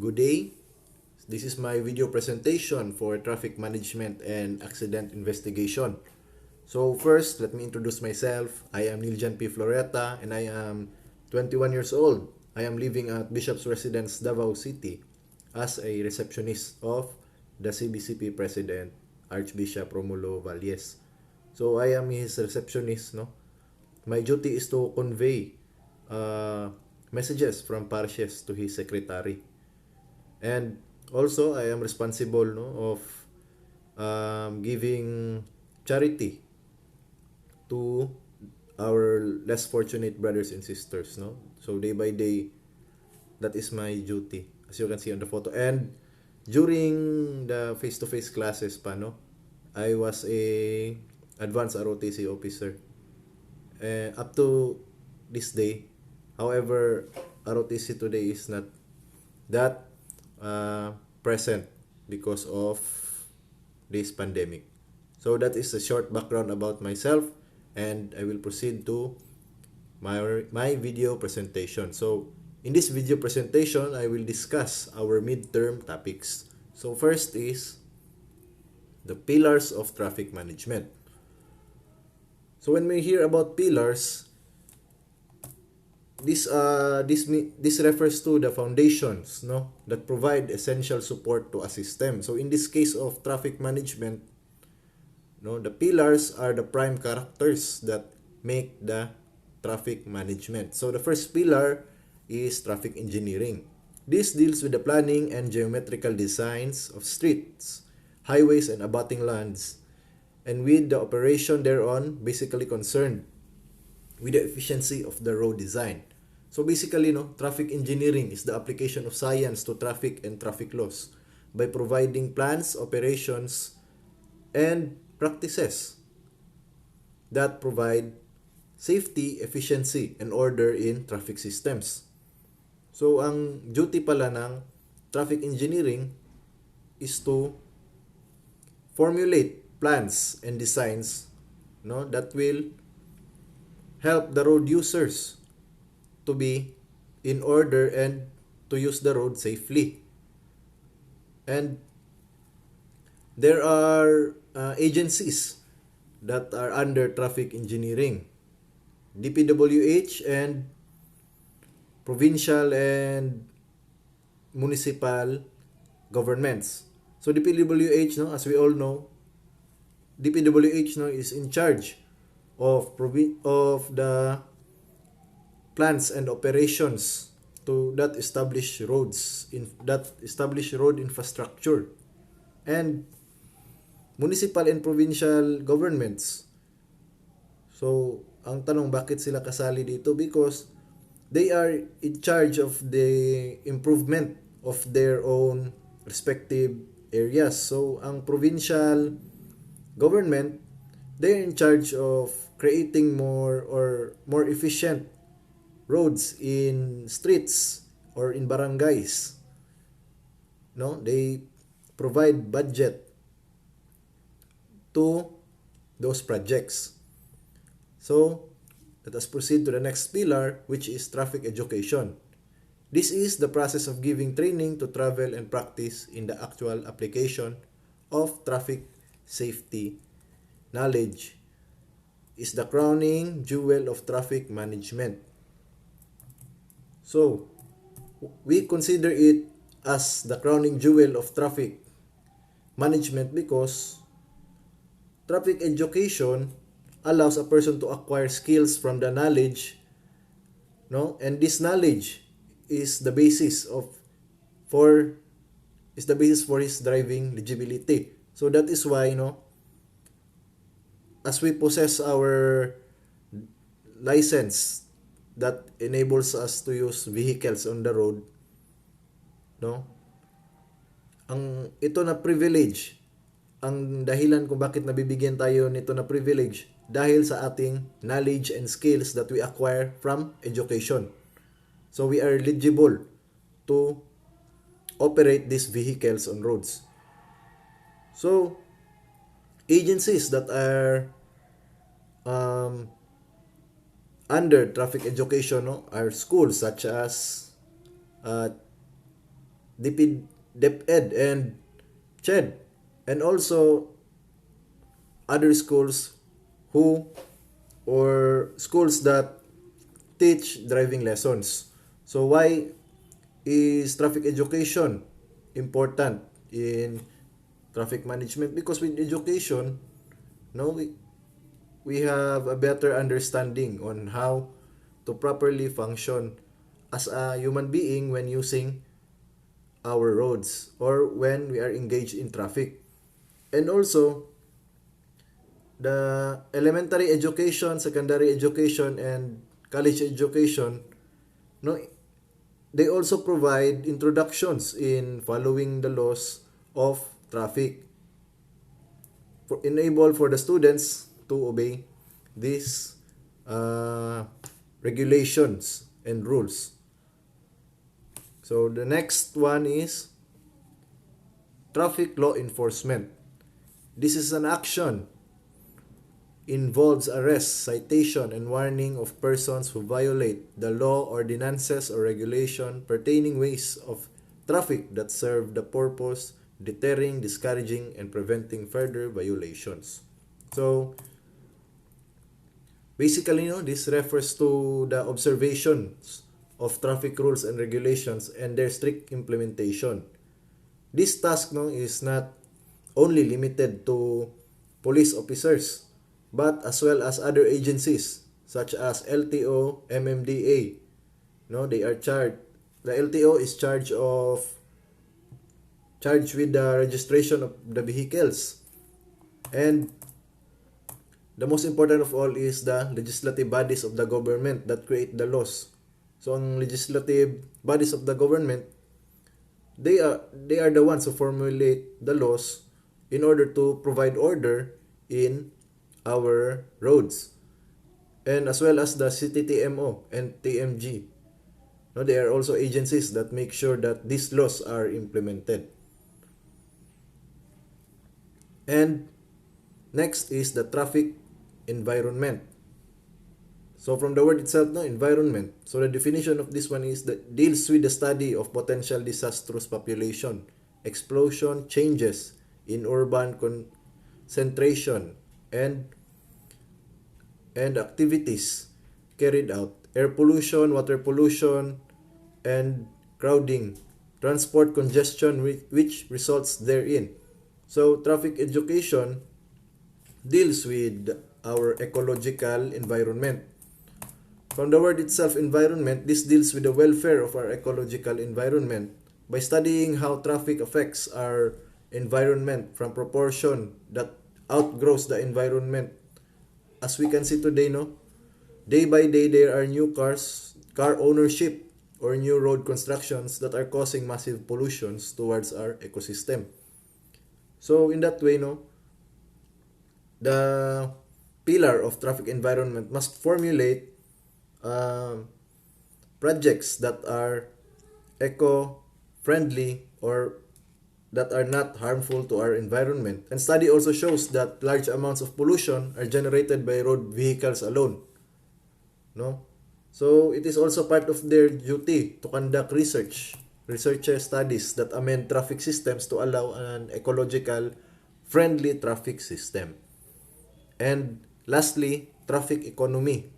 Good day. This is my video presentation for traffic management and accident investigation. So first, let me introduce myself. I am Niljan P. Floreta and I am 21 years old. I am living at Bishop's Residence, Davao City as a receptionist of the CBCP President, Archbishop Romulo Valles. So I am his receptionist, no? My duty is to convey messages from parishes to his secretary. And also, I am responsible, no, of giving charity to our less fortunate brothers and sisters. No? So day by day, that is my duty, as you can see on the photo. And during the face-to-face classes pa, no, I was a advanced ROTC officer. Up to this day, however, ROTC today is not that present because of this pandemic. So that is a short background about myself, and I will proceed to my video presentation. So in this video presentation, I will discuss our midterm topics. So first is the pillars of traffic management. So when we hear about pillars, this refers to the foundations, no, that provide essential support to a system. So in this case of traffic management, no, the pillars are the prime characters that make the traffic management. So the first pillar is traffic engineering. This deals with the planning and geometrical designs of streets, highways, and abutting lands, and with the operation thereon basically concerned with the efficiency of the road design. So basically, no, traffic engineering is the application of science to traffic and traffic laws by providing plans, operations, and practices that provide safety, efficiency, and order in traffic systems. So ang duty pala ng traffic engineering is to formulate plans and designs, no, that will help the road users to be in order and to use the road safely. And there are agencies that are under traffic engineering: DPWH and provincial and municipal governments. So DPWH, no, as we all know, DPWH, no, is in charge of the plans and operations to that establish roads in that establish road infrastructure. And municipal and provincial governments, so ang tanong, bakit sila kasali dito? Because they are in charge of the improvement of their own respective areas. So ang provincial government, they're in charge of creating more efficient roads in streets or in barangays. No, they provide budget to those projects. So let us proceed to the next pillar, which is traffic education. This is the process of giving training to travel and practice in the actual application of traffic safety. Knowledge is the crowning jewel of traffic management. So we consider it as the crowning jewel of traffic management because traffic education allows a person to acquire skills from the knowledge, no, and this knowledge is the basis for his driving legibility. So that is why, as we possess our license that enables us to use vehicles on the road, no, ito na privilege, ang dahilan kung bakit nabibigyan tayo nito na privilege dahil sa ating knowledge and skills that we acquire from education. So we are eligible to operate these vehicles on roads. So agencies that are under traffic education, no, are schools such as DepEd and CHED, and also other schools who or schools that teach driving lessons. So why is traffic education important in traffic management? Because with education, no, we have a better understanding on how to properly function as a human being when using our roads or when we are engaged in traffic. And also, the elementary education, secondary education, and college education, no, they also provide introductions in following the laws of traffic, for enable for the students to obey these uh, regulations and rules. So the next one is traffic law enforcement. This is an action involves arrest, citation, and warning of persons who violate the law, ordinances, or regulation pertaining ways of traffic that serve the purpose deterring, discouraging, and preventing further violations. So, basically, this refers to the observations of traffic rules and regulations and their strict implementation. This task is not only limited to police officers, but as well as other agencies such as LTO, MMDA. No, they are charged. The LTO is charged with the registration of the vehicles. And the most important of all is the legislative bodies of the government that create the laws. So ang legislative bodies of the government, they are the ones who formulate the laws in order to provide order in our roads, and as well as the CTTMO and TMG. No, they are also agencies that make sure that these laws are implemented. And next is the traffic environment. So from the word itself, environment. So the definition of this one is that deals with the study of potential disastrous population, explosion, changes in urban concentration, and activities carried out, air pollution, water pollution, and crowding, transport congestion which results therein. So traffic education deals with our ecological environment. From the word itself, environment, this deals with the welfare of our ecological environment by studying how traffic affects our environment from proportion that outgrows the environment. As we can see today, day by day there are new car ownership, or new road constructions that are causing massive pollutions towards our ecosystem. So in that way, the pillar of traffic environment must formulate projects that are eco-friendly or that are not harmful to our environment. And study also shows that large amounts of pollution are generated by road vehicles alone. No? So it is also part of their duty to conduct research studies that amend traffic systems to allow an ecological friendly traffic system. And lastly, traffic economy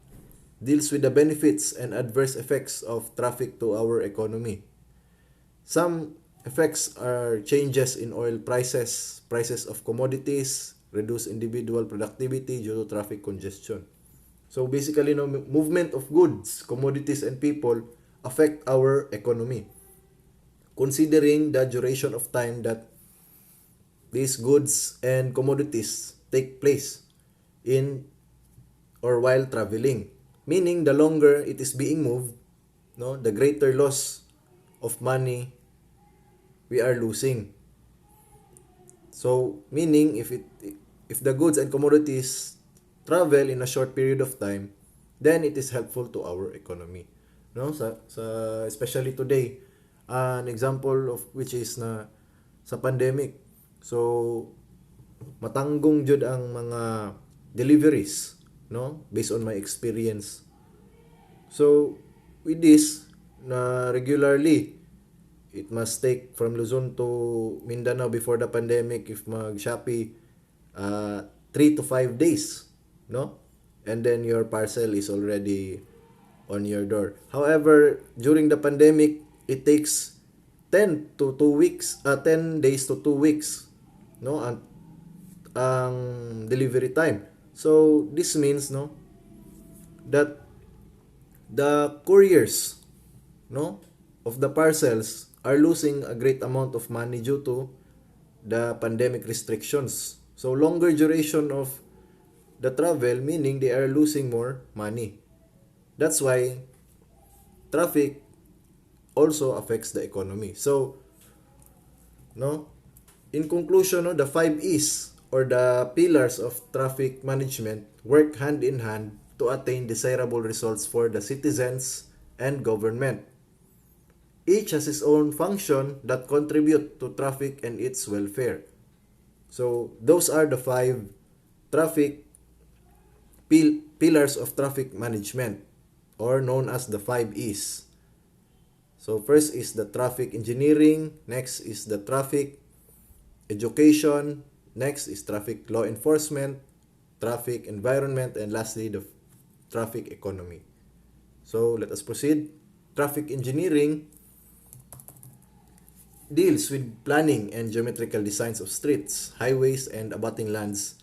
deals with the benefits and adverse effects of traffic to our economy. Some effects are changes in oil prices, prices of commodities, reduced individual productivity due to traffic congestion. So basically, movement of goods, commodities, and people affect our economy. Considering the duration of time that these goods and commodities take place in or while traveling. Meaning, the longer it is being moved, the greater loss of money we are losing. So, meaning if the goods and commodities travel in a short period of time, then it is helpful to our economy. Especially today, an example of which is na sa pandemic. So, matanggong jud ang mga deliveries, based on my experience. So with this, na regularly it must take from Luzon to Mindanao before the pandemic if mag-Shopee 3 to 5 days, no? And then your parcel is already on your door. However, during the pandemic, it takes 10 days to 2 weeks, no? Ang delivery time. So this means, no, that the couriers, no, of the parcels are losing a great amount of money due to the pandemic restrictions. So longer duration of the travel, meaning they are losing more money. That's why traffic also affects the economy. So, no, in conclusion, no, the 5 E's or the pillars of traffic management work hand in hand to attain desirable results for the citizens and government. Each has its own function that contribute to traffic and its welfare. So, those are the 5 traffic pillars of traffic management, or known as the 5 E's. So, first is the traffic engineering, next is the traffic education, next is traffic law enforcement, traffic environment, and lastly, the traffic economy. So, let us proceed. Traffic engineering deals with planning and geometrical designs of streets, highways, and abutting lands,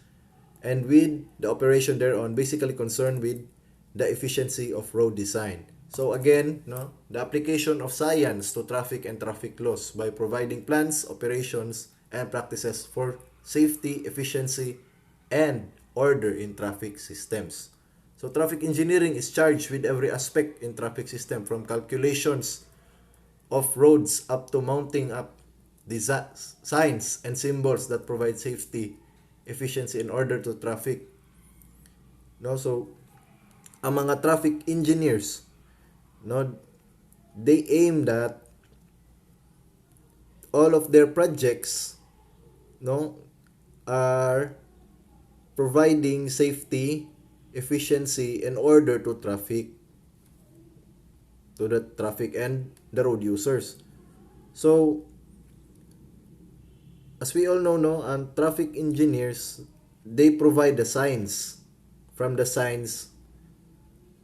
and with the operation thereon, basically concerned with the efficiency of road design. So again, no, the application of science to traffic and traffic laws by providing plans, operations, and practices for safety, efficiency, and order in traffic systems. So traffic engineering is charged with every aspect in traffic system, from calculations of roads up to mounting up signs and symbols that provide safety, efficiency, and order to traffic. No, so ang mga traffic engineers, no, they aim that all of their projects, no, are providing safety, efficiency, and order to traffic, to the traffic and the road users. So as we all know, no, ang traffic engineers, they provide the signs, from the signs,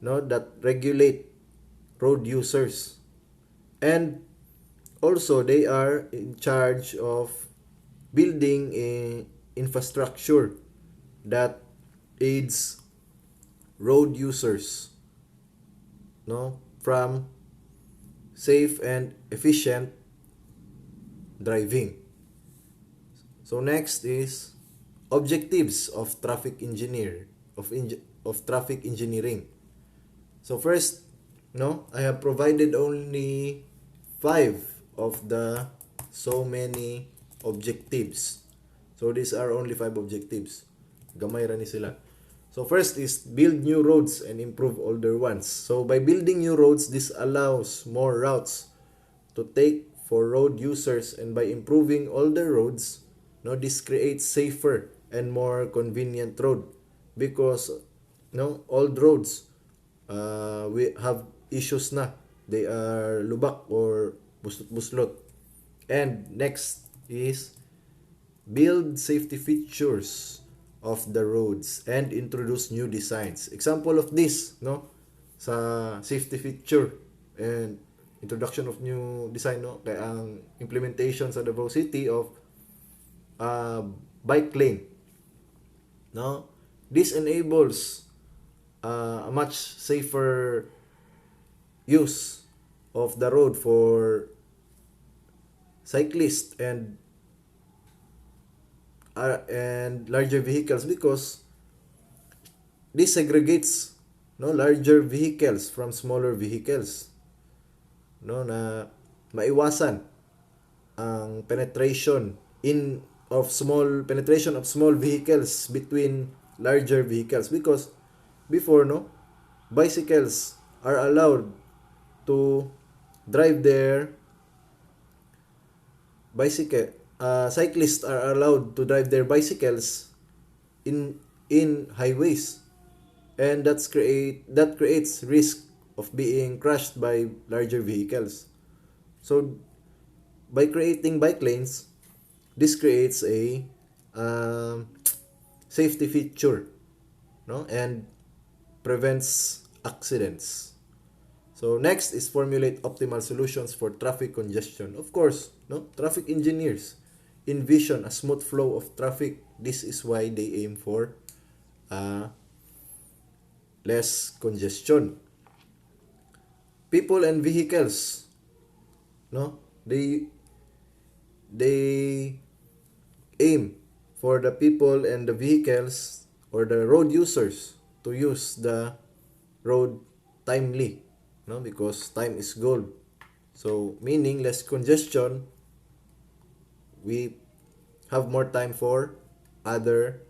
no, that regulate road users, and also they are in charge of building a infrastructure that aids road users, no, from safe and efficient driving. So next is objectives of traffic engineering. So first, no, I have provided only 5 of the so many objectives. So these are only 5 objectives. Gamay ra ni sila. So first is build new roads and improve older ones. So by building new roads, this allows more routes to take for road users, and by improving older roads, no, this creates safer and more convenient road, because no, old roads we have issues na, they are lubak or buslot. And next is build safety features of the roads and introduce new designs. Example of this, no, sa safety feature and introduction of new design, no, kaya ang implementation sa Davao City of bike lane, no, this enables a much safer use of the road for cyclists and larger vehicles, because this segregates, no, larger vehicles from smaller vehicles, no, na maiwasan ang penetration of small vehicles between larger vehicles, because before, no, bicycles are allowed to drive their cyclists are allowed to drive their bicycles in highways, and that creates risk of being crushed by larger vehicles. So by creating bike lanes, this creates a um, safety feature, no, and prevents accidents. So next is formulate optimal solutions for traffic congestion. Of course, no, traffic engineers envision a smooth flow of traffic. This is why they aim for uh, less congestion. People and vehicles, no, they aim for the people and the vehicles or the road users to use the road timely, no, because time is gold. So meaning less congestion, we have more time for other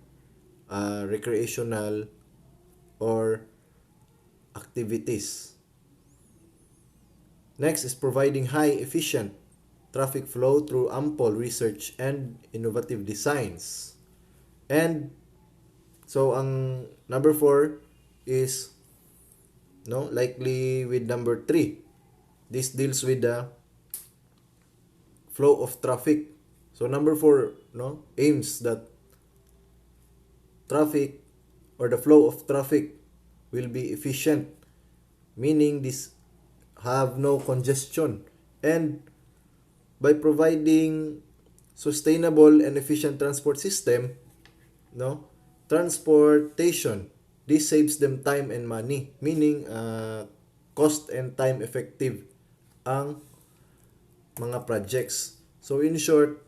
recreational or activities. Next is providing high efficient traffic flow through ample research and innovative designs. And so ang number 4 is, no, likely with number 3. This deals with the flow of traffic. So number 4, no, aims that traffic or the flow of traffic will be efficient, meaning this have no congestion. And by providing sustainable and efficient transport system, no, transportation, this saves them time and money, meaning cost and time effective ang mga projects. So in short,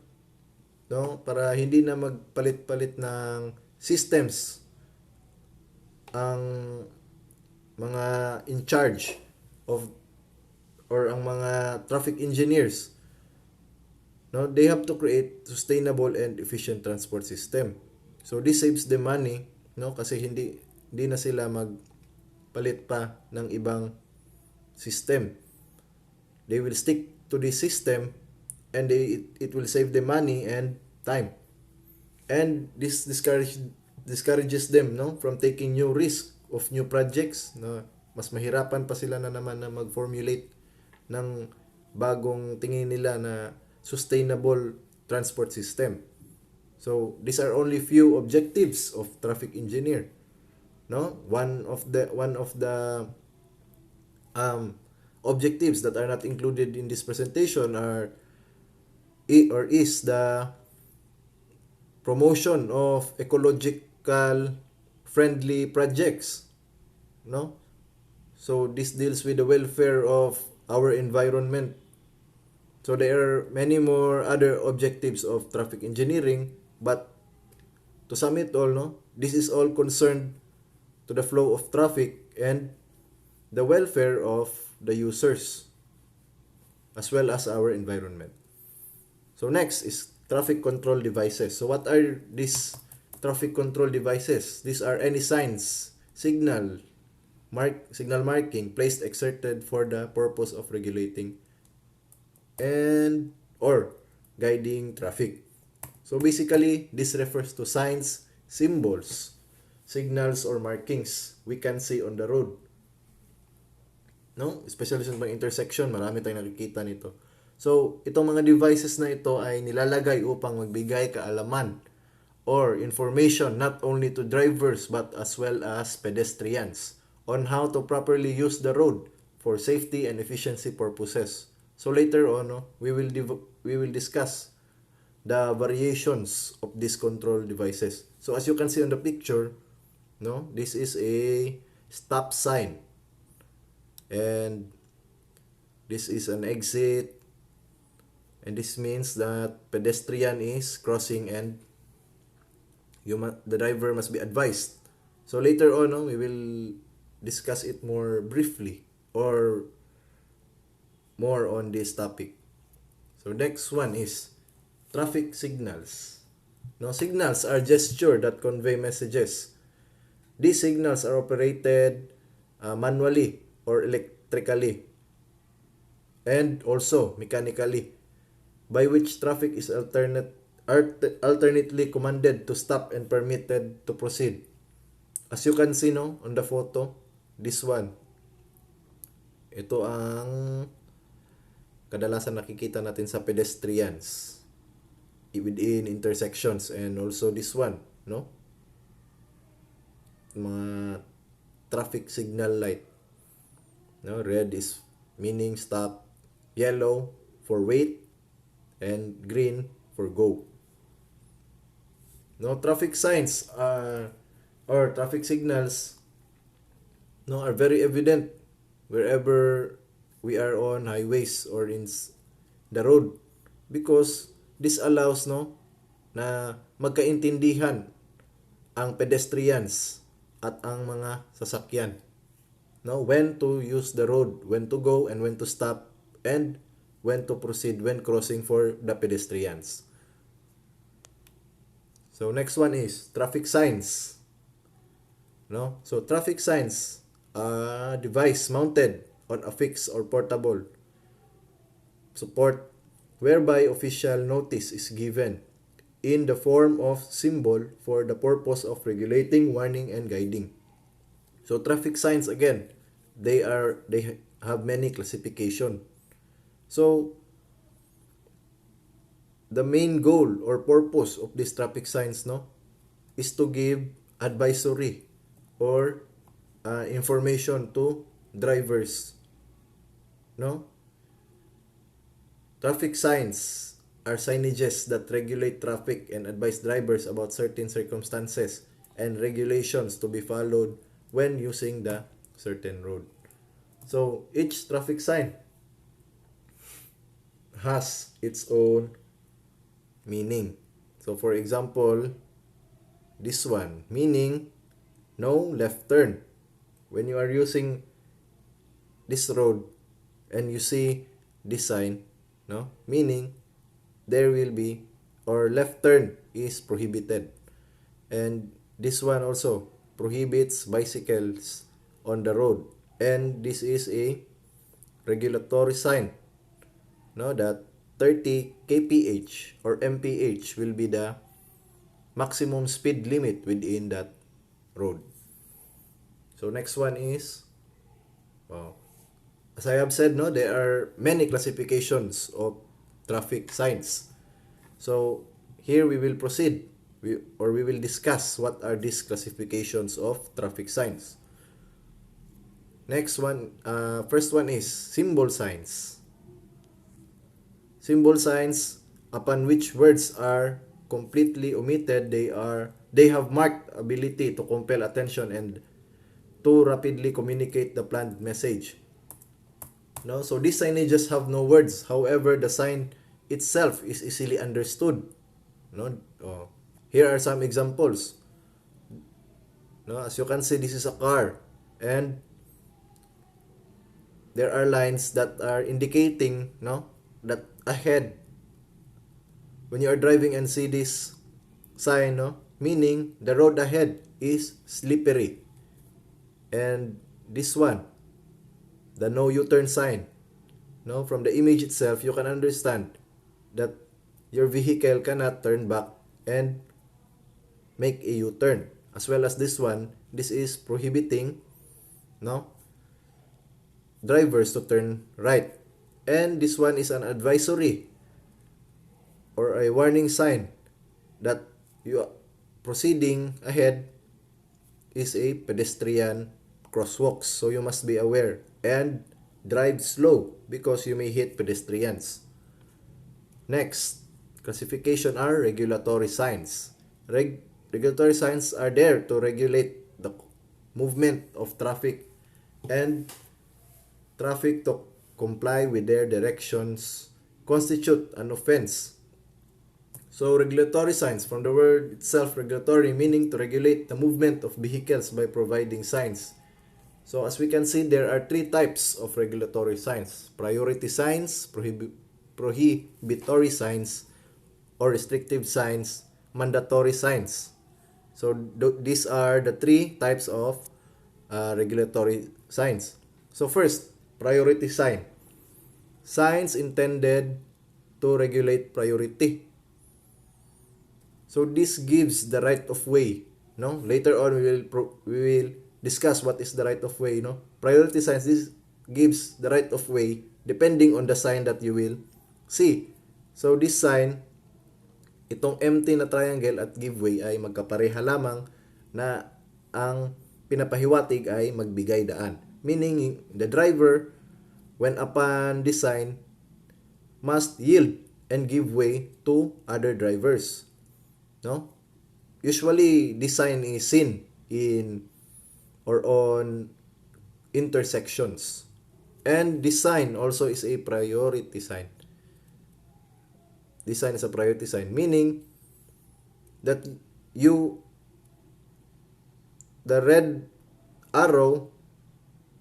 no, para hindi na magpalit-palit ng systems ang mga in charge of or ang mga traffic engineers, no, they have to create sustainable and efficient transport system. So this saves them money, no, kasi hindi na sila magpalit pa ng ibang system. They will stick to this system and it will save them money and time. And this discourages them, no, from taking new risk of new projects, no. Mas mahirapan pa sila na naman na mag-formulate ng bagong tingin nila na sustainable transport system. So these are only few objectives of traffic engineer, no. One of the objectives that are not included in this presentation is the promotion of ecological friendly projects, no. So this deals with the welfare of our environment. So there are many more other objectives of traffic engineering, but to sum it all, no, this is all concerned to the flow of traffic and the welfare of the users as well as our environment. So next is traffic control devices. So what are these traffic control devices? These are any signs, signal marking placed exerted for the purpose of regulating and or guiding traffic. So basically, this refers to signs, symbols, signals or markings we can see on the road. No? Especially sa mga intersection, marami tayong nakikita nito. So, itong mga devices na ito ay nilalagay upang magbigay kaalaman or information not only to drivers but as well as pedestrians on how to properly use the road for safety and efficiency purposes. So later on, no, we will discuss the variations of these control devices. So as you can see on the picture, no, this is a stop sign. And this is an exit. And this means that pedestrian is crossing and the driver must be advised. So later on, no, we will discuss it more briefly or more on this topic. So next one is traffic signals. No, signals are gestures that convey messages. These signals are operated manually or electrically and also mechanically, by which traffic is alternately commanded to stop and permitted to proceed. As you can see, no, on the photo, this one. Ito ang kadalasan nakikita natin sa pedestrians within intersections, and also this one, no? Mga traffic signal light. No, red is meaning stop, yellow for wait, and green for go. No, traffic signs or traffic signals, no, are very evident wherever we are on highways or in the road, because this allows, no, na magkaintindihan ang pedestrians at ang mga sasakyan, no, when to use the road, when to go and when to stop, and when to proceed when crossing for the pedestrians. So next one is traffic signs. No? So traffic signs are a device mounted on a fixed or portable support whereby official notice is given in the form of symbol for the purpose of regulating, warning, and guiding. So traffic signs, again, they have many classification. So the main goal or purpose of these traffic signs, no, is to give advisory or information to drivers, no. Traffic signs are signages that regulate traffic and advise drivers about certain circumstances and regulations to be followed when using the certain road. So each traffic sign has its own meaning. So for example, this one, meaning no left turn. When you are using this road and you see this sign, no, meaning there will be, or left turn is prohibited. And this one also prohibits bicycles on the road, and this is a regulatory sign, no, that 30 kph or mph will be the maximum speed limit within that road. So next one is, wow, as I have said, no, there are many classifications of traffic signs. So here we will proceed, we will discuss what are these classifications of traffic signs. Next one, first one is symbol signs. Symbol signs upon which words are completely omitted, they have marked ability to compel attention and to rapidly communicate the planned message. No, so these signages have no words. However, the sign itself is easily understood. No, here are some examples. No, as you can see, this is a car, and there are lines that are indicating, no, that ahead. When you are driving and see this sign, no, meaning the road ahead is slippery. And this one, the no U-turn sign, no, from the image itself, you can understand that your vehicle cannot turn back and make a U-turn. As well as this one, this is prohibiting, no, drivers to turn right. And this one is an advisory or a warning sign that you proceeding ahead is a pedestrian crosswalks, so you must be aware and drive slow because you may hit pedestrians. Next classification are regulatory signs. Regulatory signs are there to regulate the movement of traffic and traffic to comply with their directions constitute an offense. So regulatory signs, from the word itself, regulatory, meaning to regulate the movement of vehicles by providing signs. So as we can see, there are three types of regulatory signs: priority signs, prohibitory signs, or restrictive signs, mandatory signs. So these are the three types of regulatory signs. So first, priority sign. Signs intended to regulate priority. So this gives the right of way, no? Later on we will discuss what is the right of way, no? Priority signs, this gives the right of way depending on the sign that you will see. So this sign, itong empty na triangle at give way ay magkapareha lamang na ang pinapahiwatig ay magbigay daan. Meaning, the driver, when upon this sign, must yield and give way to other drivers. No? Usually, this sign is seen in or on intersections. And this sign also is a priority sign. This sign is a priority sign, meaning that the red arrow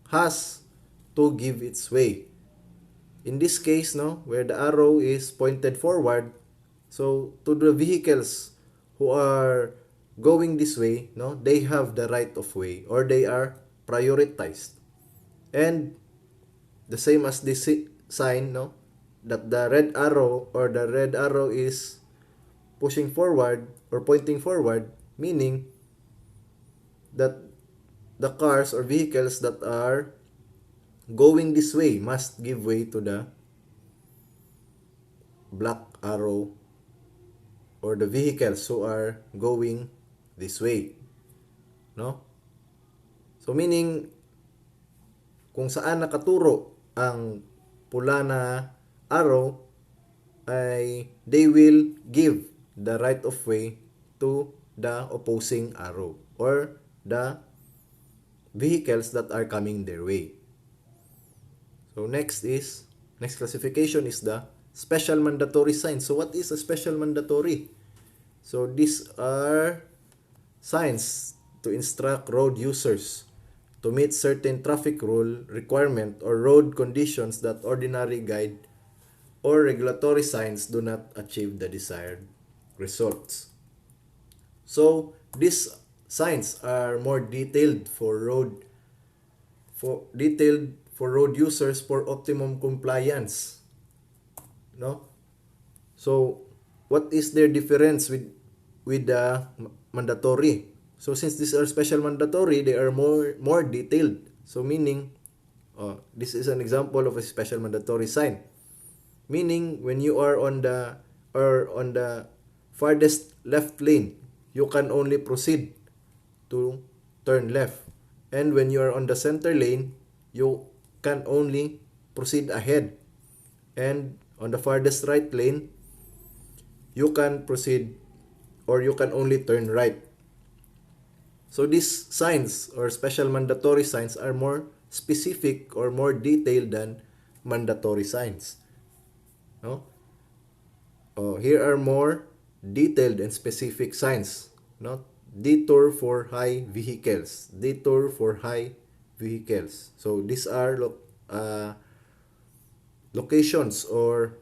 has to give its way. In this case, no, where the arrow is pointed forward, so to the vehicles who are going this way, no, they have the right of way or they are prioritized. And the same as this sign, no, that the red arrow is pushing forward or pointing forward, meaning that the cars or vehicles that are going this way must give way to the black arrow or the vehicles who are going this way. No? So meaning, kung saan nakaturo ang pula na arrow, ay they will give the right of way to the opposing arrow or the vehicles that are coming their way. So next classification is the special mandatory signs. So what is a special mandatory? So these are signs to instruct road users to meet certain traffic rule requirement or road conditions that ordinary guide or regulatory signs do not achieve the desired results. So these signs are more detailed for road users for optimum compliance. No? So what is their difference with the mandatory? So since these are special mandatory, they are more detailed. So meaning, this is an example of a special mandatory sign. Meaning, when you are on the farthest left lane, you can only proceed to turn left. And when you are on the center lane, you can only proceed ahead. And on the farthest right lane, you can proceed or you can only turn right. So these signs or special mandatory signs are more specific or more detailed than mandatory signs. No? Here are more detailed and specific signs. No? Detour for high vehicles. Detour for high vehicles. So these are locations or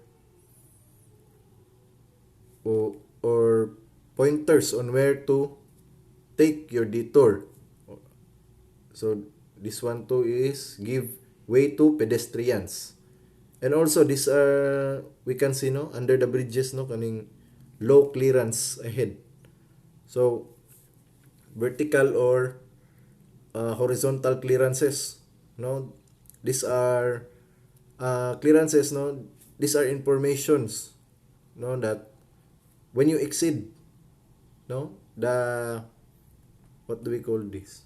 pointers on where to take your detour. So this one too is give way to pedestrians. And also these are, we can see, no, under the bridges, no, kaning low clearance ahead. So vertical or horizontal clearances, no, these are clearances, no, these are informations, no, that when you exceed, no, the, what do we call this?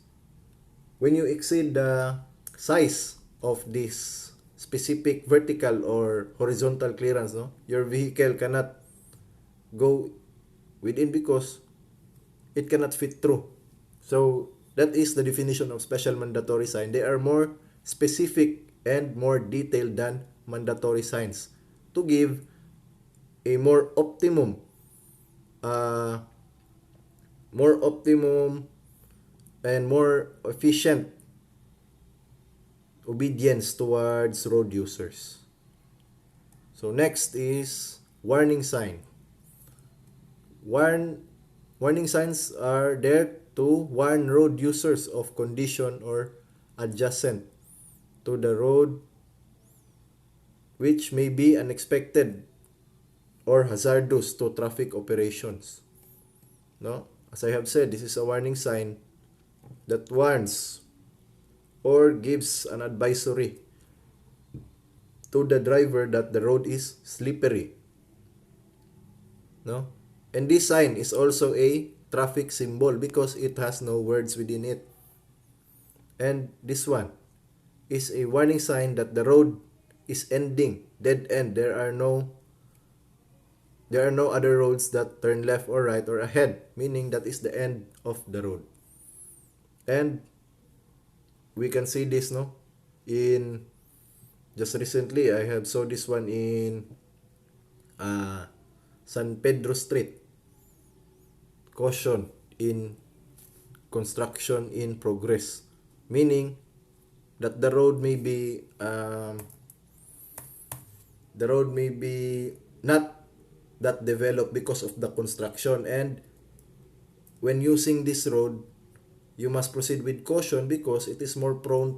When you exceed the size of this specific vertical or horizontal clearance, no, your vehicle cannot go within because it cannot fit through. So that is the definition of special mandatory sign. They are more specific and more detailed than mandatory signs to give a more optimum and more efficient obedience towards road users. So next is warning sign. Warning signs are there to warn road users of condition or adjacent to the road which may be unexpected or hazardous to traffic operations. No? As I have said, this is a warning sign that warns or gives an advisory to the driver that the road is slippery. No? And this sign is also a traffic symbol because it has no words within it. And this one is a warning sign that the road is ending, dead end. There are no other roads that turn left or right or ahead, meaning that is the end of the road. And we can see this, no? In just recently, I have saw this one in San Pedro Street. Caution in construction in progress, meaning that the road may be not that developed because of the construction, and when using this road you must proceed with caution because it is more prone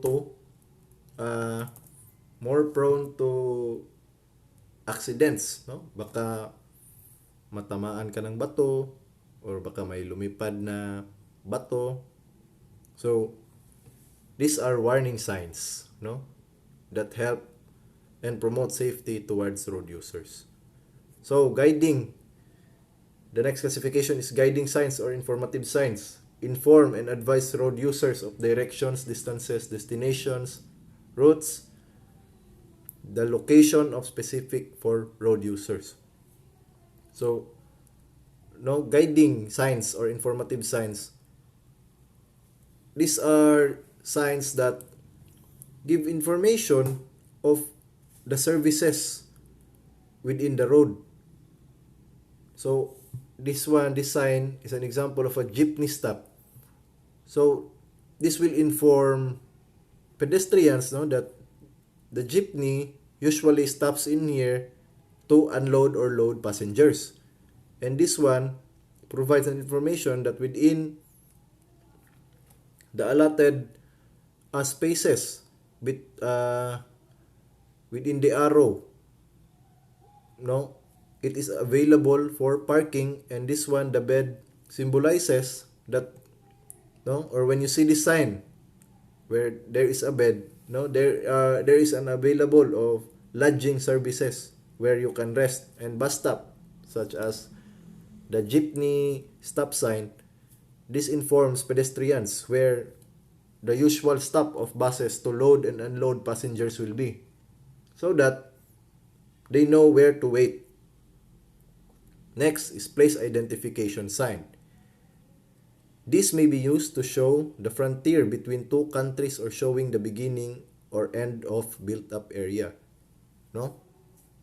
to accidents, no? Baka matamaan ka ng bato or baka may lumipad na bato. So these are warning signs, no, that help and promote safety towards road users. So guiding, the next classification is guiding signs or informative signs. Inform and advise road users of directions, distances, destinations, routes, the location of specific for road users. So, no, guiding signs or informative signs, these are signs that give information of the services within the road. So, this sign is an example of a jeepney stop. So, this will inform pedestrians, no, that the jeepney usually stops in here to unload or load passengers. And this one provides an information that within the allotted spaces within the arrow, no, it is available for parking. And this one, the bed symbolizes that, no, or when you see this sign where there is a bed, no, there is an available of lodging services where you can rest, and bus stop such as the jeepney stop sign. This informs pedestrians where the usual stop of buses to load and unload passengers will be, so that they know where to wait. Next is place identification sign. This may be used to show the frontier between two countries or showing the beginning or end of built-up area, no?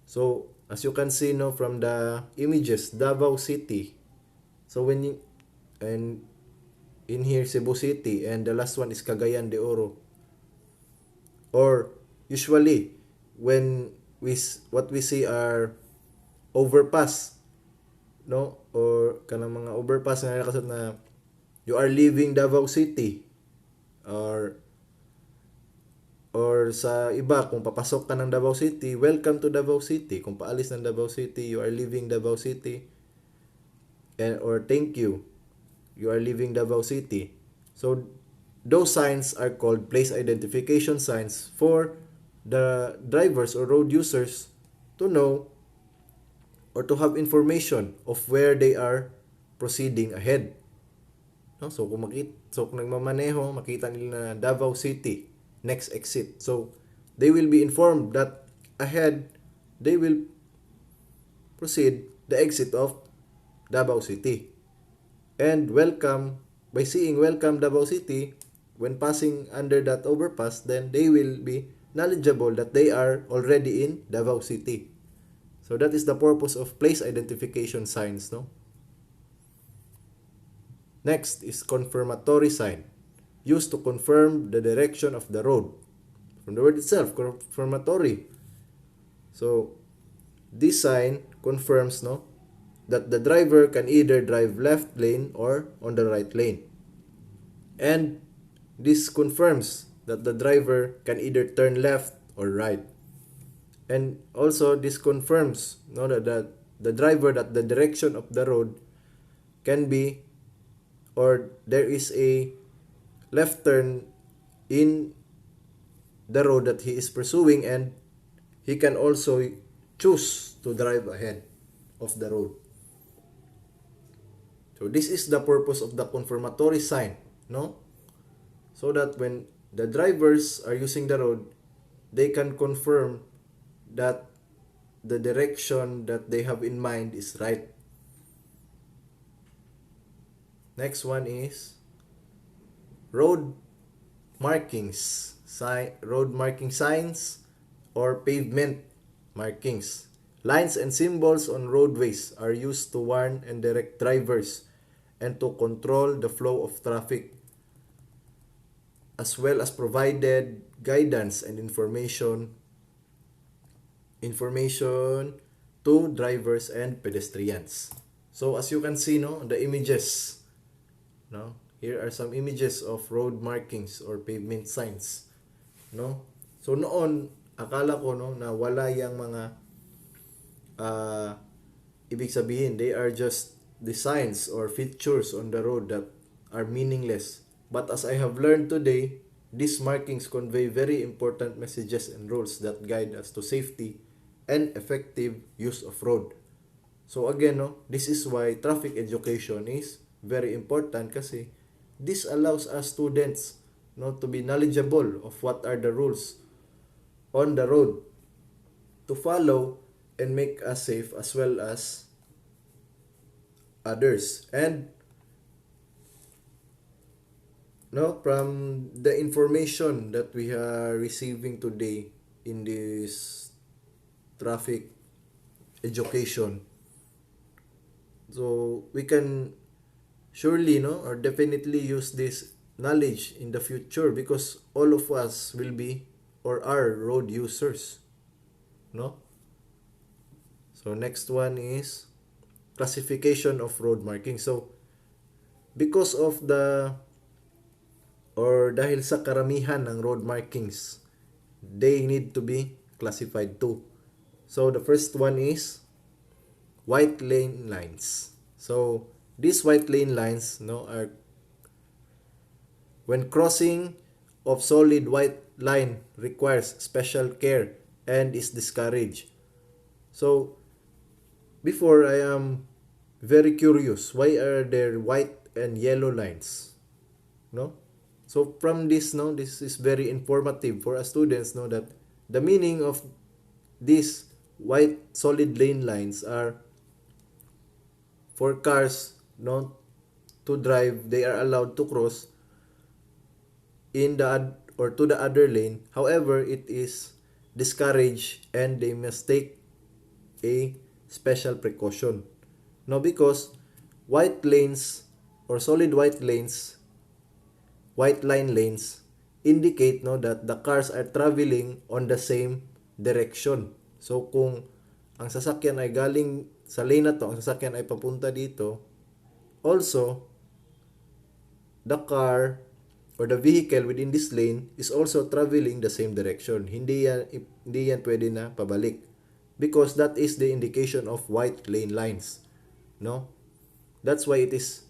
So, as you can see, no, from the images, Davao City. So, when you, and in here, Cebu City, and the last one is Cagayan de Oro. Or, usually, when what we see are overpass, no? Or kanang mga overpass na nakasot na you are leaving Davao City, or sa iba, kung papasok ka ng Davao City, welcome to Davao City. Kung paalis ng Davao City, you are leaving Davao City, or thank you, you are leaving Davao City. So those signs are called place identification signs for the drivers or road users to know or to have information of where they are proceeding ahead. No? So kung nagmamaneho, makita nila na Davao City, next exit. So they will be informed that ahead they will proceed the exit of Davao City. And welcome, by seeing welcome Davao City, when passing under that overpass, then they will be knowledgeable that they are already in Davao City. So that is the purpose of place identification signs, no? Next is confirmatory sign, used to confirm the direction of the road. From the word itself, confirmatory. So this sign confirms, no, that the driver can either drive left lane or on the right lane. And this confirms that the driver can either turn left or right. And also this confirms, no, that the driver that the direction of the road can be, or there is a left turn in the road that he is pursuing, and he can also choose to drive ahead of the road. So this is the purpose of the confirmatory sign, no? So that when the drivers are using the road, they can confirm that the direction that they have in mind is right. Next one is road markings, road marking signs or pavement markings. Lines and symbols on roadways are used to warn and direct drivers and to control the flow of traffic, as well as provided guidance and information to drivers and pedestrians. So as you can see, no, the images, no, here are some images of road markings or pavement signs, no. So noon akala ko, no, na wala yang mga ibig sabihin they are just designs or features on the road that are meaningless. But as I have learned today, these markings convey very important messages and rules that guide us to safety and effective use of road. So again, no, this is why traffic education is very important kasi this allows us students, no, to be knowledgeable of what are the rules on the road to follow and make us safe as well as others. And no, from the information that we are receiving today in this traffic education, so we can surely, no, or definitely use this knowledge in the future because all of us will be or are road users, no. So next one is classification of road marking. So because of the or dahil sa karamihan ng road markings, they need to be classified too. So the first one is white lane lines. So these white lane lines, no, are when crossing of solid white line requires special care and is discouraged. So before, I am very curious, why are there white and yellow lines, no? So from this, no, this is very informative for us students, know that the meaning of these white solid lane lines are for cars, no, to drive, they are allowed to cross in the or to the other lane. However, it is discouraged and they must take a special precaution, no, because white lanes or solid white lanes, white line lanes indicate, no, that the cars are traveling on the same direction. So kung ang sasakyan ay galing sa lane na to, ang sasakyan ay papunta dito, also the car or the vehicle within this lane is also traveling the same direction. Hindi yan pwede na pabalik because that is the indication of white lane lines, no. That's why it is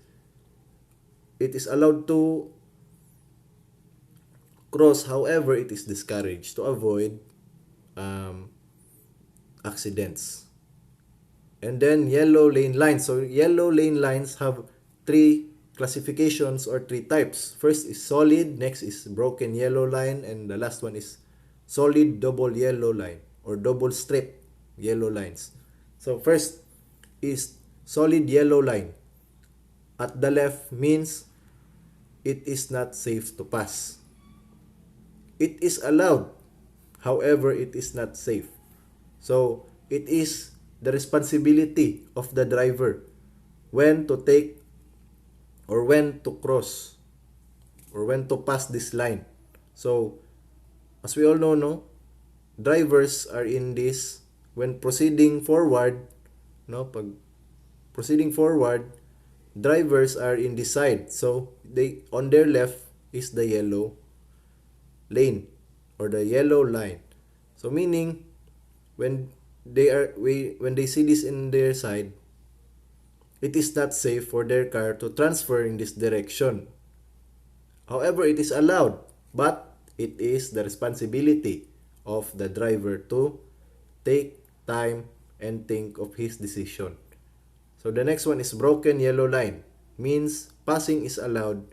allowed to cross. However, it is discouraged to avoid accidents. And then yellow lane lines. So yellow lane lines have three classifications or three types. First is solid, next is broken yellow line, and the last one is solid double yellow line or double strip yellow lines. So first is solid yellow line. At the left means it is not safe to pass. It is allowed, however, it is not safe. So it is the responsibility of the driver when to take or when to cross or when to pass this line. So as we all know, no, drivers are in this when proceeding forward, no, pag proceeding forward, drivers are in this side. So they on their left is the yellow lane or the yellow line. So meaning when they see this in their side, it is not safe for their car to transfer in this direction. However, it is allowed, but it is the responsibility of the driver to take time and think of his decision. So the next one is broken yellow line. Means passing is allowed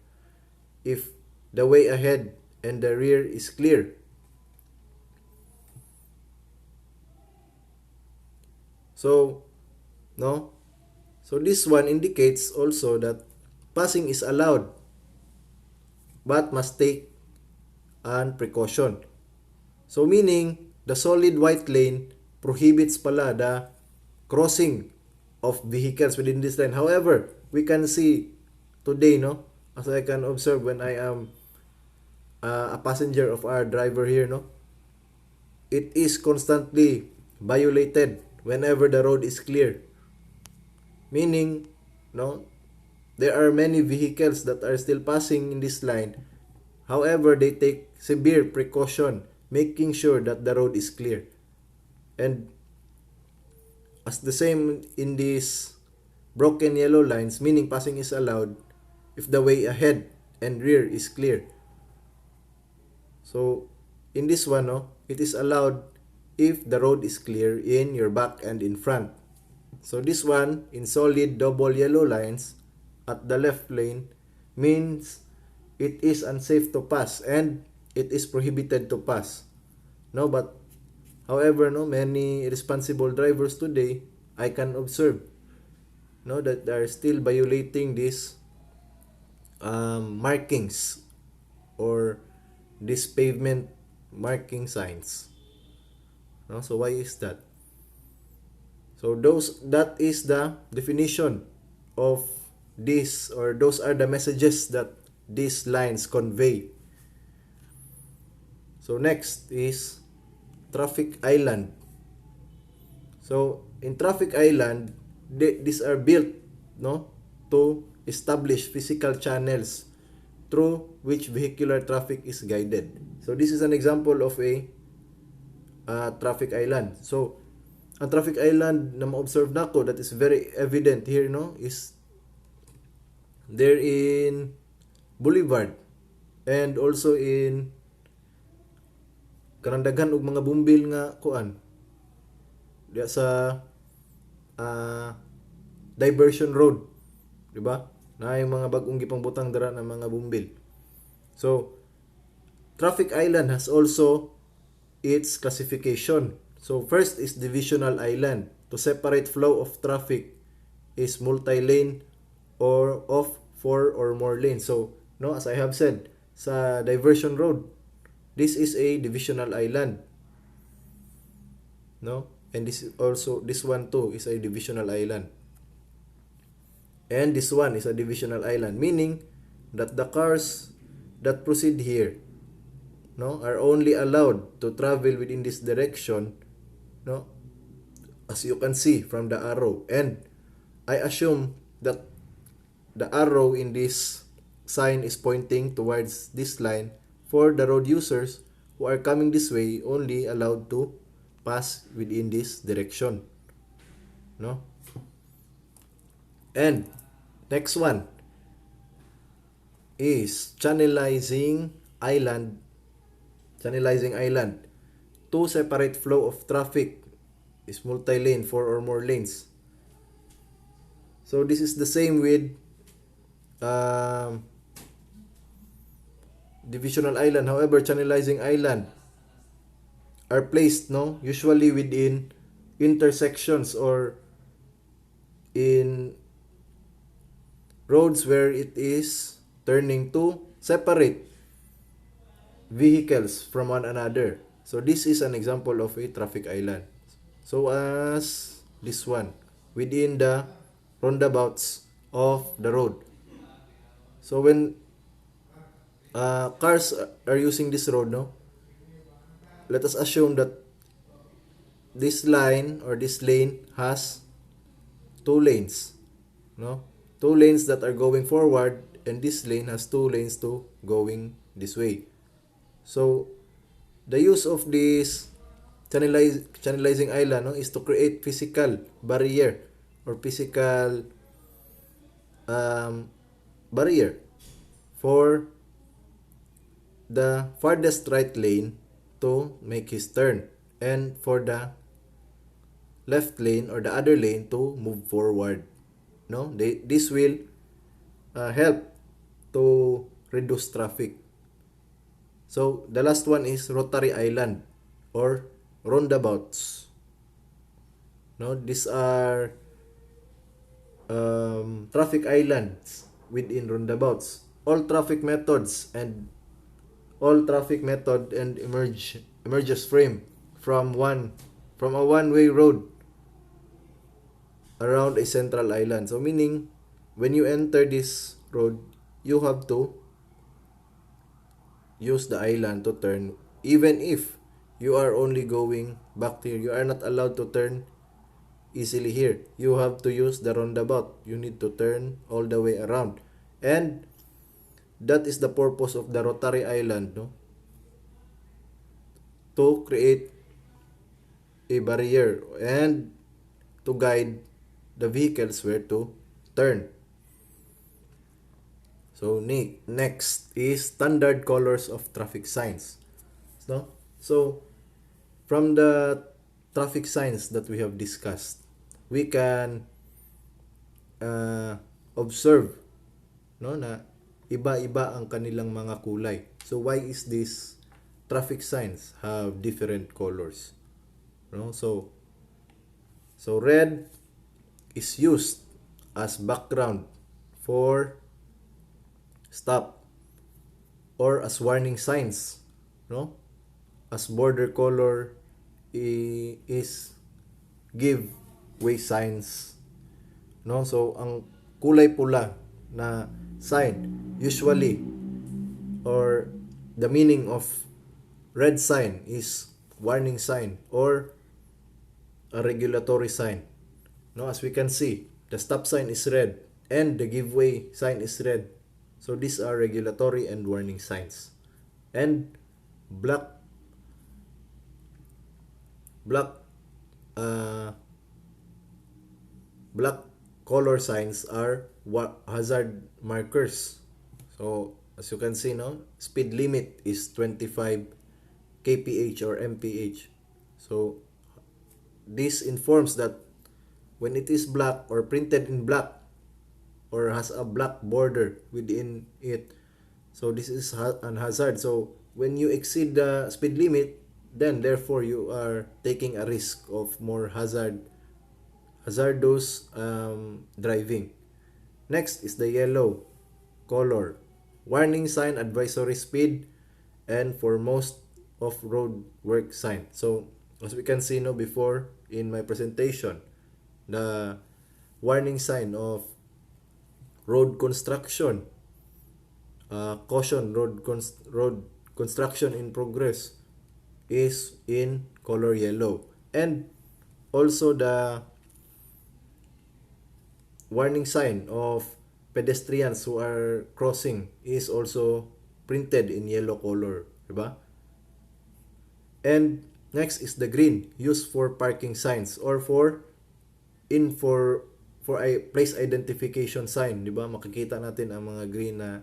if the way ahead and the rear is clear. So, no? So this one indicates also that passing is allowed but must take an precaution. So meaning, the solid white lane prohibits pala the crossing of vehicles within this lane. However, we can see today, no, as I can observe when I am a passenger of our driver here, no, it is constantly violated whenever the road is clear. Meaning, no, there are many vehicles that are still passing in this line. However, they take severe precaution making sure that the road is clear. And as the same in these broken yellow lines, meaning passing is allowed if the way ahead and rear is clear. So in this one, no, it is allowed if the road is clear in your back and in front. So this one, in solid double yellow lines at the left lane, means it is unsafe to pass and it is prohibited to pass. No, but however, no, many responsible drivers today, I can observe, no, that they are still violating these markings or these pavement marking signs. No, so why is that? So that is the definition of this, or those are the messages that these lines convey. So next is traffic island. So in traffic island, these are built, no, to establish physical channels through which vehicular traffic is guided. So this is an example of a traffic island. So ang traffic island na ma-observe nako that is very evident here, no, is there in Boulevard and also in kanang daghan og mga bumbil nga kuan diya sa diversion road, di ba? Na yung mga bag-ong gipangbutang dara ng mga bumbil. So traffic island has also its classification. So first is divisional island. To separate flow of traffic is multi-lane or of 4 or more lanes. So, no, as I have said, sa diversion road, this is a divisional island. No? And this one too is a divisional island. And this one is a divisional island, meaning that the cars that proceed here, no, are only allowed to travel within this direction, no, as you can see from the arrow. And I assume that the arrow in this sign is pointing towards this line for the road users who are coming this way, only allowed to pass within this direction, no. And next one is channelizing island. To separate flow of traffic is multi-lane, 4 or more lanes. So this is the same with divisional island. However, channelizing island are placed, no, usually within intersections or in roads where it is turning to separate vehicles from one another. So this is an example of a traffic island. So as this one, within the roundabouts of the road. So when cars are using this road, no, let us assume that this line or this lane has 2 lanes, no, 2 lanes that are going forward, and this lane has 2 lanes to going this way. So the use of this channelizing island, no, is to create physical barrier or physical barrier for the farthest right lane to make his turn, and for the left lane or the other lane to move forward. No, this will help to reduce traffic. So the last one is rotary island or roundabouts. No, these are traffic islands within roundabouts. All traffic method and emerges frame from a one-way road around a central island. So meaning when you enter this road, you have to use the island to turn. Even if you are only going back here, you are not allowed to turn easily here. You have to use the roundabout. You need to turn all the way around. And that is the purpose of the rotary island, no? To create a barrier and to guide the vehicles where to turn. So next is standard colors of traffic signs. No? So from the traffic signs that we have discussed, we can observe, no, na iba-iba ang kanilang mga kulay. So why is this traffic signs have different colors? No? So red is used as background for stop or as warning signs, no? As border color is give way signs, no? So ang kulay pula na sign usually, or the meaning of red sign is warning sign or a regulatory sign. No, as we can see, the stop sign is red and the give way sign is red. So these are regulatory and warning signs. And black color signs are hazard markers. So as you can see, no, speed limit is 25 kph or mph. So this informs that when it is black or printed in black or has a black border within it, so this is an hazard. So when you exceed the speed limit, then therefore you are taking a risk of more hazardous driving. Next is the yellow color, warning sign, advisory speed, and for most off-road work sign. So as we can see, no, before in my presentation, the warning sign of road construction, caution, road construction in progress, is in color yellow. And also the warning sign of pedestrians who are crossing is also printed in yellow color, diba? And next is the green, used for parking signs or for a place identification sign, di ba? Makikita natin ang mga green na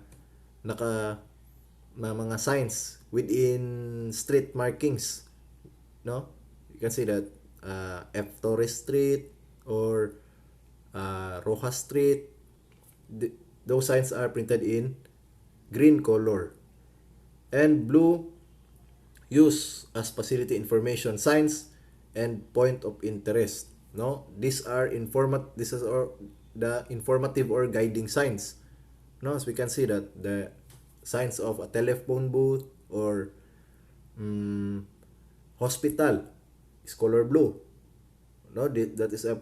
mga signs within street markings, no? You can see that F. Torres Street or Rojas Street. Those signs are printed in green color. And blue, use as facility information signs and point of interest. No, these are the informative or guiding signs. No, as we can see that the signs of a telephone booth or hospital is color blue. No, that is a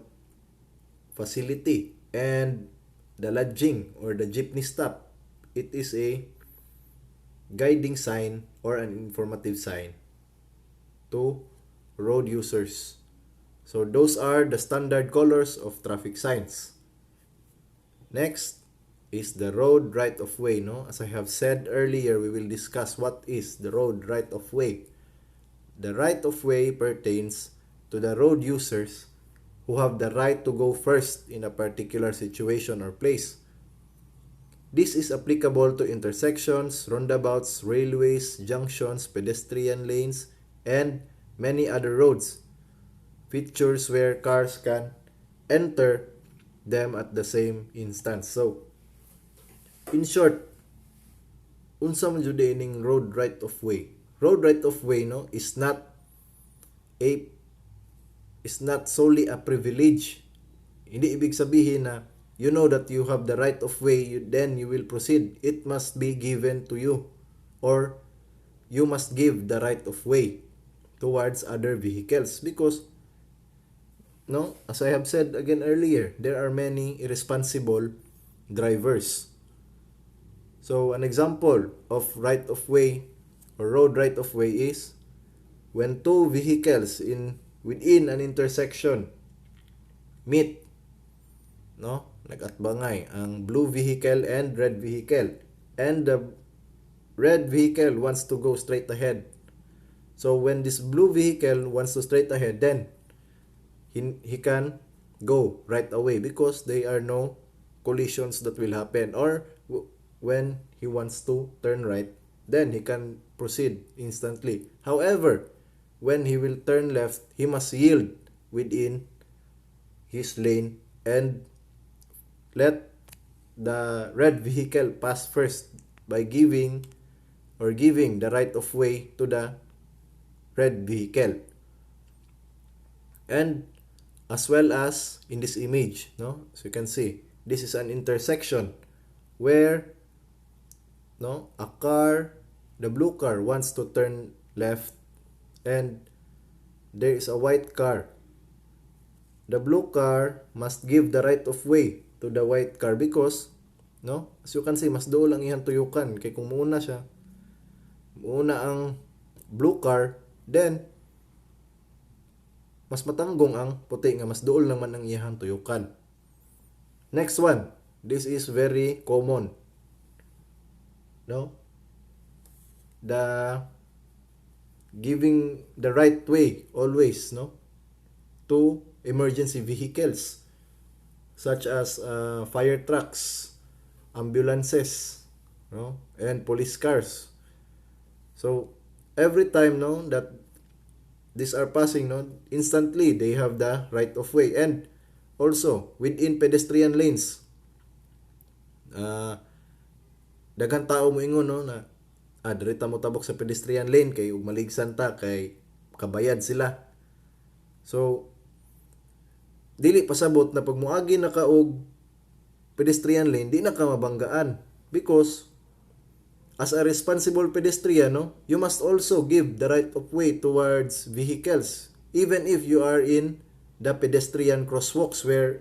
facility. And the lodging or the jeepney stop, it is a guiding sign or an informative sign to road users. So those are the standard colors of traffic signs. Next is the road right of way, no? As I have said earlier, we will discuss what is the road right of way. The right of way pertains to the road users who have the right to go first in a particular situation or place. This is applicable to intersections, roundabouts, railways, junctions, pedestrian lanes, and many other roads features where cars can enter them at the same instance. So, in short, unsa man jud ining road right of way? Road right of way, no, a is not solely a privilege. Hindi ibig sabihin na you know that you have the right of way, then you will proceed. It must be given to you, or you must give the right of way towards other vehicles, because no, as I have said again earlier, there are many irresponsible drivers. So an example of right of way or road right of way is when two vehicles within an intersection meet, no, nag-atbangay ang blue vehicle and red vehicle, and the red vehicle wants to go straight ahead. So when this blue vehicle wants to straight ahead, then he can go right away because there are no collisions that will happen. Or when he wants to turn right, then he can proceed instantly. However, when he will turn left, he must yield within his lane and let the red vehicle pass first by giving the right of way to the red vehicle. And as well as in this image, no, so you can see this is an intersection where, no, the blue car wants to turn left, and there is a white car. The blue car must give the right of way to the white car because, no, as you can see, mas dool ang iyang tuyukan kay kung muuna ang blue car, then mas matanggong ang puti nga mas dool naman ang iyang tuyukan. Next one, this is very common, no, the giving the right way always, no, to emergency vehicles such as fire trucks, ambulances, no, and police cars. So every time, no, that these are passing, no, instantly they have the right of way. And also within pedestrian lanes, daghang tao mo ingon, no, na diri ta mo tabok sa pedestrian lane kay ug maligsan ta kay kabayad sila. So dili pasabot na pag moagi na ka og pedestrian lane, di na ka mabanggaan because as a responsible pedestrian, no, you must also give the right of way towards vehicles even if you are in the pedestrian crosswalks where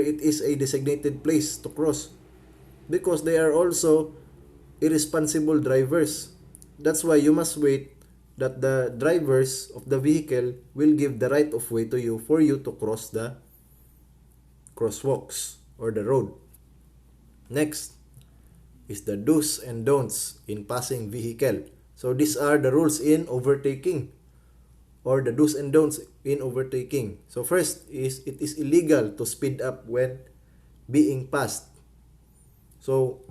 it is a designated place to cross, because they are also irresponsible drivers. That's why you must wait that the drivers of the vehicle will give the right of way to you for you to cross the crosswalks or the road. Next is the do's and don'ts in passing vehicle. So these are the rules in overtaking, or the do's and don'ts in overtaking. So first is it is illegal to speed up when being passed. So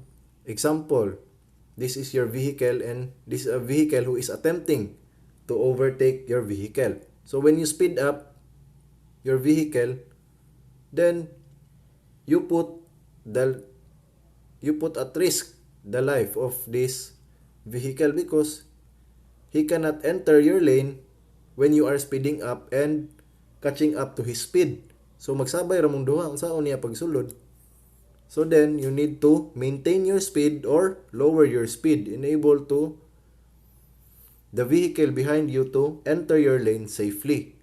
example, this is your vehicle and this is a vehicle who is attempting to overtake your vehicle. So when you speed up your vehicle, then you put at risk the life of this vehicle because he cannot enter your lane when you are speeding up and catching up to his speed. So magsabay ra mong duha unsaon niya pagsulod. So then you need to maintain your speed or lower your speed, enable to the vehicle behind you to enter your lane safely.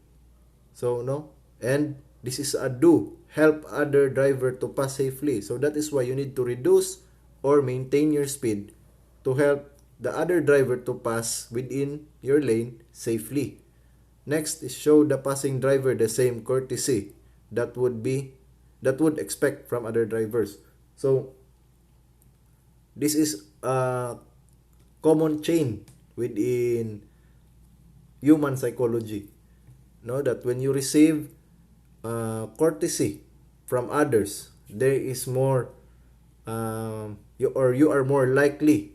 So no, and this is a do, help other driver to pass safely. So that is why you need to reduce or maintain your speed to help the other driver to pass within your lane safely. Next is show the passing driver the same courtesy that would expect from other drivers. So this is a common chain within human psychology, no, that when you receive courtesy from others, there is more you are more likely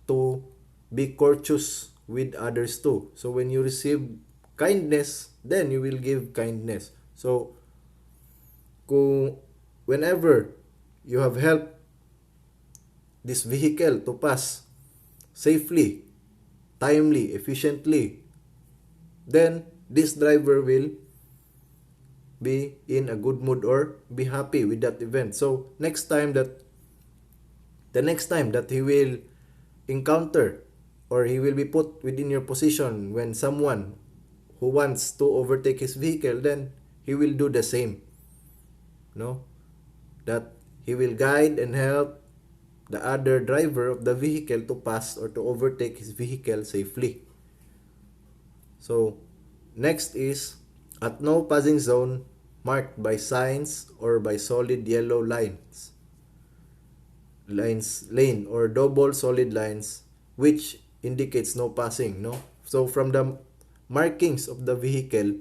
to be courteous with others too. So when you receive kindness, then you will give kindness. So, kung whenever you have helped this vehicle to pass safely, timely, efficiently, then this driver will be in a good mood or be happy with that event. So the next time that he will encounter or he will be put within your position when someone who wants to overtake his vehicle, then he will do the same. No? That he will guide and help the other driver of the vehicle to pass or to overtake his vehicle safely. So, next is at no passing zone marked by signs or by solid yellow lane or double solid lines which indicates no passing, no? So from the markings of the vehicle,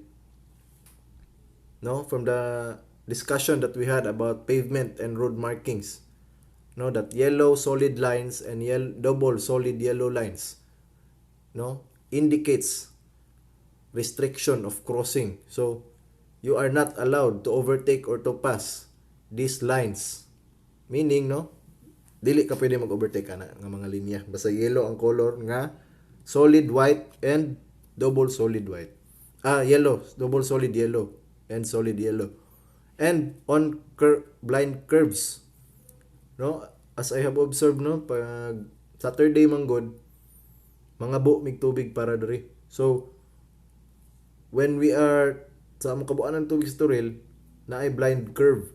no, from the discussion that we had about pavement and road markings, no, that yellow solid lines and double solid yellow lines, no, indicates restriction of crossing. So you are not allowed to overtake or to pass these lines. Meaning, no, dili ka pwede mag-overtake ana nga mga linya. Basta yellow ang color nga solid white and double solid white. Yellow, double solid yellow and solid yellow. And on blind curves, no, as I have observed, no, pag Saturday manggod, mga mig tubig para diri. So when we are sa makabuan ng tubig sa Turil, na ay blind curve.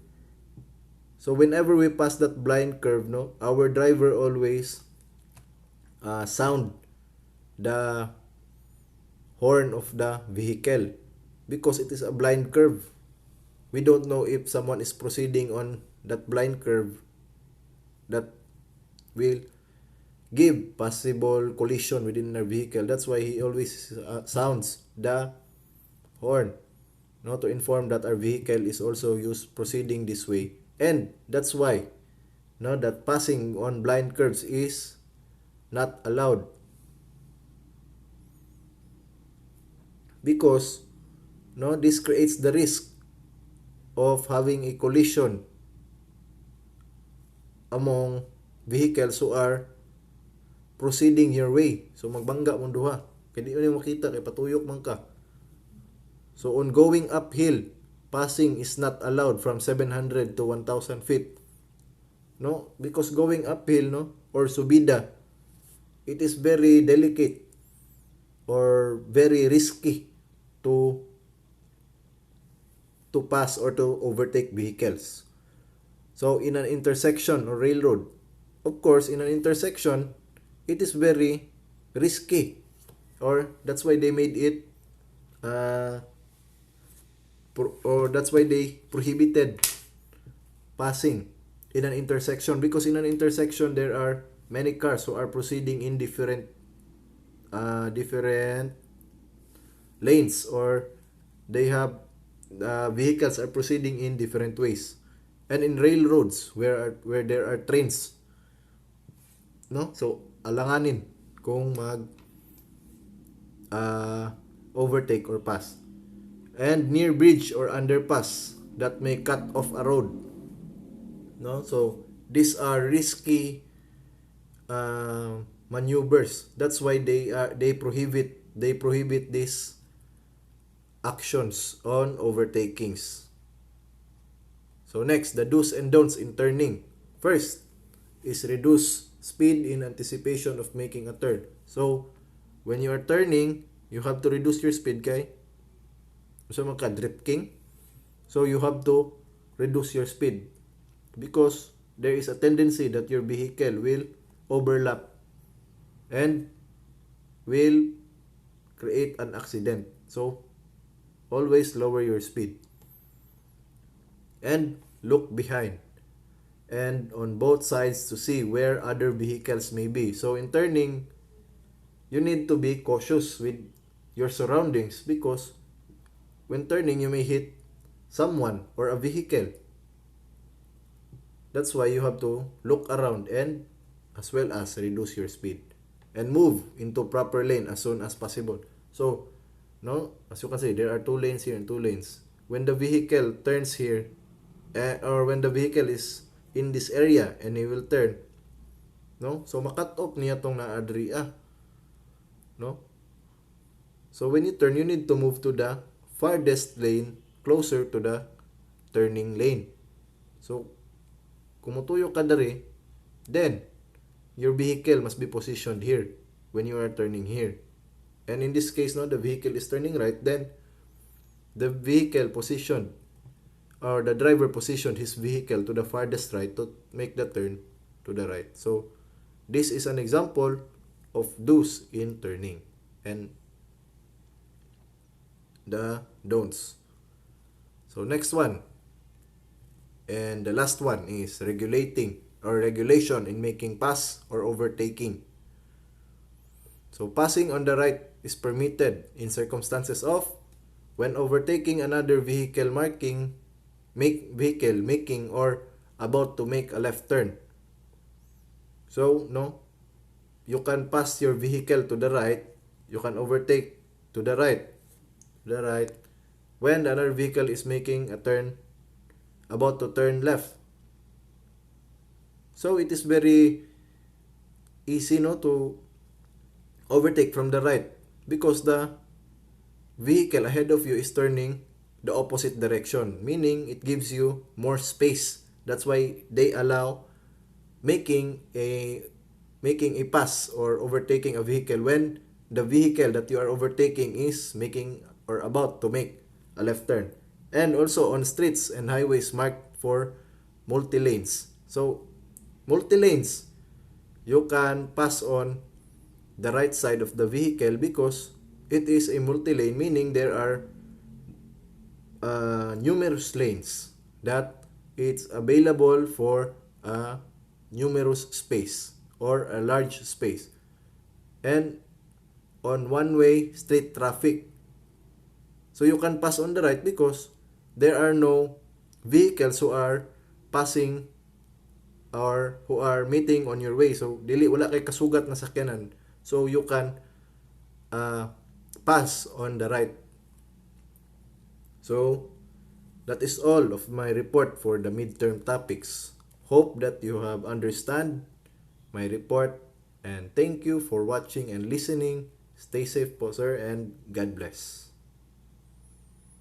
So whenever we pass that blind curve, no, our driver always sound the horn of the vehicle because it is a blind curve. We don't know if someone is proceeding on that blind curve that will give possible collision within our vehicle. That's why he always sounds the horn, no, to inform that our vehicle is also proceeding this way. And that's why, no, that passing on blind curves is not allowed. Because, no, this creates the risk of having a collision among vehicles who are proceeding your way. So magbangga mo duha. Kaya di mo makita kay patuyok man ka. So on going uphill, passing is not allowed from 700 to 1,000 feet. No? Because going uphill, no, or subida, it is very delicate or very risky to pass or to overtake vehicles. So in an intersection or railroad, of course, in an intersection, it is very risky, or that's why they made it or that's why they prohibited passing in an intersection, because in an intersection there are many cars who are proceeding in different lanes, or they have vehicles are proceeding in different ways. And in railroads where there are trains, no, so alanganin kung mag overtake or pass. And near bridge or underpass that may cut off a road, no, so these are risky maneuvers. That's why they prohibit these actions on overtakings. So next, the do's and don'ts in turning. First is reduce speed in anticipation of making a turn. So when you are turning, you have to reduce your speed kay so drifting. So you have to reduce your speed because there is a tendency that your vehicle will overlap and will create an accident. So always lower your speed and look behind and on both sides to see where other vehicles may be. So in turning, you need to be cautious with your surroundings because when turning, you may hit someone or a vehicle. That's why you have to look around and as well as reduce your speed and move into proper lane as soon as possible. So No? As you can see, there are 2 lanes here and 2 lanes. When the vehicle turns here, or when the vehicle is in this area and he will turn, no? So makat off niya tong naadri no? So when you turn, you need to move to the farthest lane closer to the turning lane. So kung mutuyo ka diri, then your vehicle must be positioned here when you are turning here. And in this case, no, the vehicle is turning right, then the vehicle positioned, or the driver positioned his vehicle to the farthest right to make the turn to the right. So this is an example of do's in turning and the don'ts. So next one, and the last one, is regulating or regulation in making pass or overtaking. So passing on the right is permitted in circumstances of when overtaking another vehicle making or about to make a left turn. So, no, you can pass your vehicle to the right, you can overtake to the right, when another vehicle is making a turn, about to turn left. So it is very easy, no, to overtake from the right because the vehicle ahead of you is turning the opposite direction, meaning it gives you more space. That's why they allow making a pass or overtaking a vehicle when the vehicle that you are overtaking is making or about to make a left turn. And also on streets and highways marked for multi-lanes. So multi-lanes, you can pass on the right side of the vehicle because it is a multi-lane, meaning there are numerous lanes that it's available for a numerous space or a large space. And on one-way street traffic, so you can pass on the right because there are no vehicles who are passing or who are meeting on your way. So dili wala kay kasugat na sakyanan. So you can pass on the right. So that is all of my report for the midterm topics. Hope that you have understand my report, and thank you for watching and listening. Stay safe po, sir, and God bless.